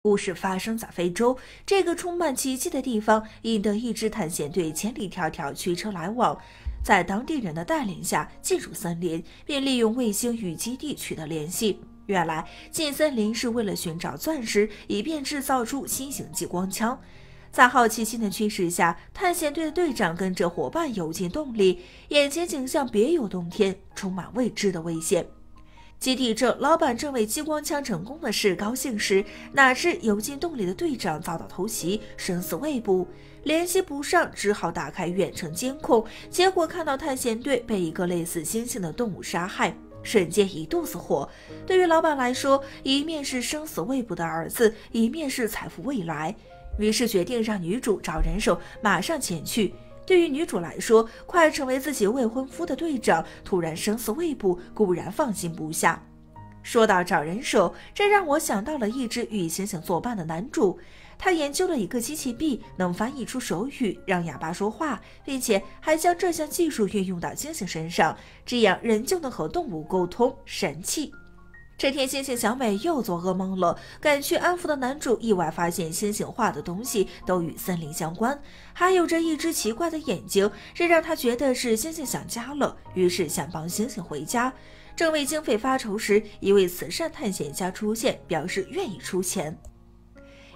故事发生在非洲，这个充满奇迹的地方，引得一支探险队千里迢迢驱车来往，在当地人的带领下进入森林，并利用卫星与基地取得联系。原来进森林是为了寻找钻石，以便制造出新型激光枪。在好奇心的驱使下，探险队的队长跟着伙伴游进洞里，眼前景象别有洞天，充满未知的危险。基地这老板正为激光枪成功的事高兴时，哪知游进洞里的队长遭到偷袭，生死未卜，联系不上，只好打开远程监控，结果看到探险队被一个类似猩猩的动物杀害，瞬间一肚子火。对于老板来说，一面是生死未卜的儿子，一面是财富未来，于是决定让女主找人手马上前去。对于女主来说，快成为自己未婚夫的队长突然生死未卜，固然放心不下。说到找人手，这让我想到了一直与猩猩作伴的男主。他研究了一个机器臂，能翻译出手语，让哑巴说话，并且还将这项技术运用到猩猩身上，这样人就能和动物沟通，神奇。这天，猩猩小美又做噩梦了。赶去安抚的男主意外发现，猩猩画的东西都与森林相关，还有着一只奇怪的眼睛，这让他觉得是猩猩想家了，于是想帮猩猩回家。正为经费发愁时，一位慈善探险家出现，表示愿意出钱。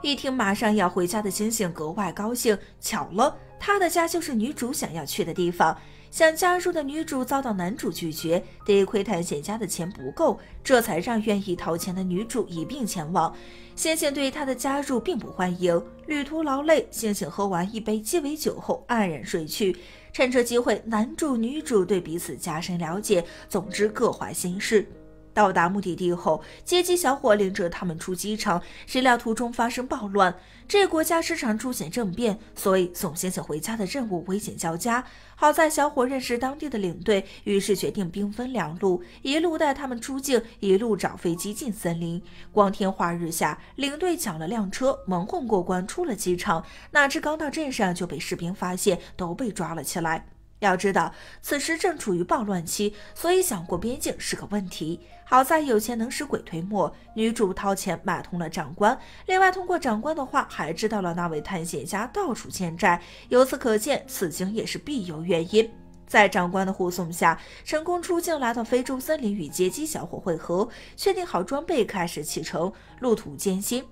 一听马上要回家的猩猩格外高兴，巧了，他的家就是女主想要去的地方。想加入的女主遭到男主拒绝，得亏探险家的钱不够，这才让愿意掏钱的女主一并前往。猩猩对她的加入并不欢迎，旅途劳累，猩猩喝完一杯鸡尾酒后黯然睡去。趁这机会，男主女主对彼此加深了解，总之各怀心事。到达目的地后，劫机小伙领着他们出机场，谁料途中发生暴乱，这国家时常出现政变，所以送猩猩回家的任务危险交加。好在小伙认识当地的领队，于是决定兵分两路，一路带他们出境，一路找飞机进森林。光天化日下，领队抢了辆车，蒙混过关出了机场，哪知刚到镇上就被士兵发现，都被抓了起来。要知道，此时正处于暴乱期，所以想过边境是个问题。好在有钱能使鬼推磨，女主掏钱买通了长官，另外通过长官的话还知道了那位探险家到处欠债，由此可见此行也是必有原因。在长官的护送下，成功出境，来到非洲森林与劫机小伙会合，确定好装备，开始启程，路途艰辛。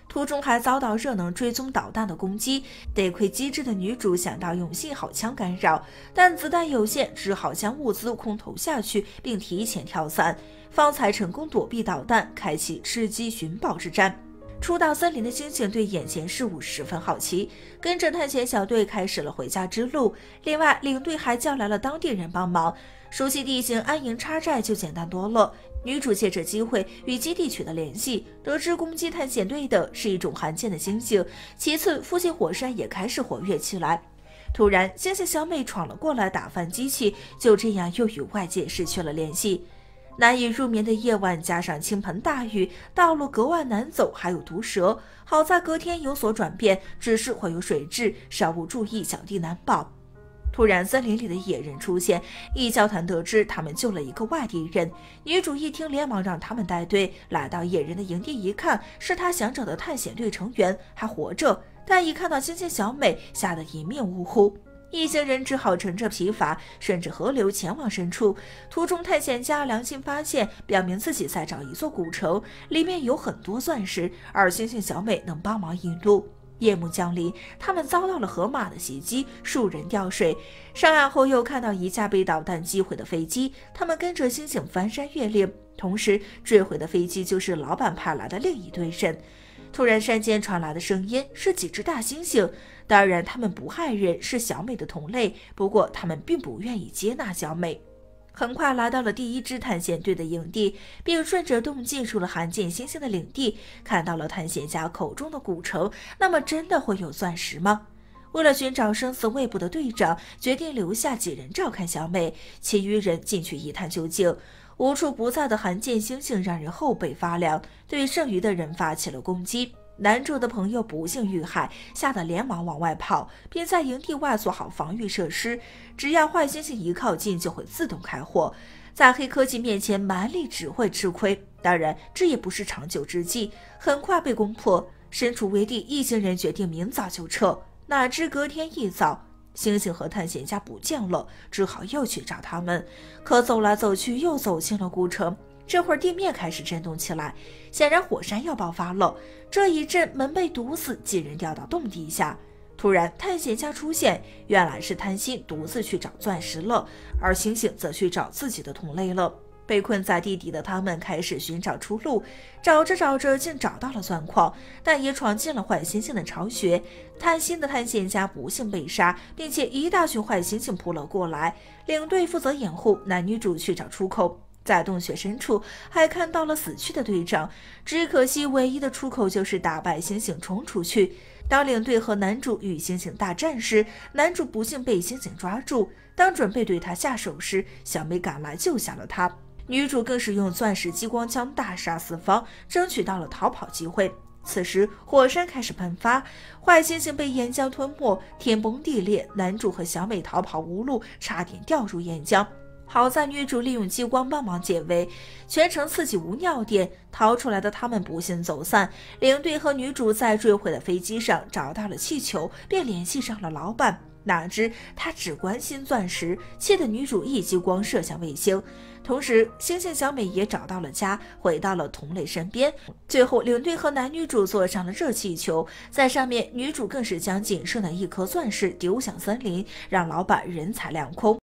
途中还遭到热能追踪导弹的攻击，得亏机智的女主想到用信号枪干扰，但子弹有限，只好将物资空投下去，并提前跳伞，方才成功躲避导弹，开启吃鸡寻宝之战。初到森林的猩猩对眼前事物十分好奇，跟着探险小队开始了回家之路。另外，领队还叫来了当地人帮忙，熟悉地形安营插寨就简单多了。女主借着机会与基地取得联系，得知攻击探险队的是一种罕见的猩猩，其次附近火山也开始活跃起来。突然，猩猩小美闯了过来，打翻机器，就这样又与外界失去了联系。难以入眠的夜晚，加上倾盆大雨，道路格外难走，还有毒蛇。好在隔天有所转变，只是会有水蛭，稍无注意，小弟难保。突然，森林里的野人出现，一交谈得知他们救了一个外地人。女主一听，连忙让他们带队来到野人的营地，一看是他想找的探险队成员，还活着。但一看到猩猩小美，吓得一命呜呼。一行人只好乘着疲乏，顺着河流前往深处。途中，探险家良心发现，表明自己在找一座古城，里面有很多钻石，而猩猩小美能帮忙引路。夜幕降临，他们遭到了河马的袭击，数人掉水。上岸后又看到一架被导弹击毁的飞机，他们跟着猩猩翻山越岭，同时坠毁的飞机就是老板派来的另一队人。突然，山间传来的声音是几只大猩猩，当然他们不害人，是小美的同类，不过他们并不愿意接纳小美。很快来到了第一支探险队的营地，并顺着洞进入了罕见猩猩的领地，看到了探险家口中的古城。那么真的会有钻石吗？为了寻找生死未卜的队长，决定留下几人照看小美，其余人进去一探究竟。无处不在的罕见猩猩让人后背发凉，对剩余的人发起了攻击。男主的朋友不幸遇害，吓得连忙往外跑，并在营地外做好防御设施，只要坏猩猩一靠近就会自动开火。在黑科技面前，蛮力只会吃亏。当然，这也不是长久之计，很快被攻破。身处危地，一行人决定明早就撤。哪知隔天一早，星星和探险家不见了，只好又去找他们。可走来走去，又走进了古城。这会儿地面开始震动起来，显然火山要爆发了。这一阵，门被堵死，几人掉到洞底下。突然，探险家出现，原来是贪心独自去找钻石了，而星星则去找自己的同类了。被困在地底的他们开始寻找出路，找着找着竟找到了钻矿，但也闯进了坏猩猩的巢穴。贪心的探险家不幸被杀，并且一大群坏猩猩扑了过来。领队负责掩护，男女主去找出口。在洞穴深处还看到了死去的队长，只可惜唯一的出口就是打败猩猩冲出去。当领队和男主与猩猩大战时，男主不幸被猩猩抓住，当准备对他下手时，小美赶来救下了他。女主更是用钻石激光枪大杀四方，争取到了逃跑机会。此时火山开始喷发，坏猩猩被岩浆吞没，天崩地裂，男主和小美逃跑无路，差点掉入岩浆。好在女主利用激光帮忙解围，全程刺激无尿点，逃出来的他们不幸走散。领队和女主在坠毁的飞机上找到了气球，便联系上了老板。哪知他只关心钻石，气得女主一激光射向卫星。同时，星星小美也找到了家，回到了同类身边。最后，领队和男女主坐上了热气球，在上面，女主更是将仅剩的一颗钻石丢向森林，让老板人财两空。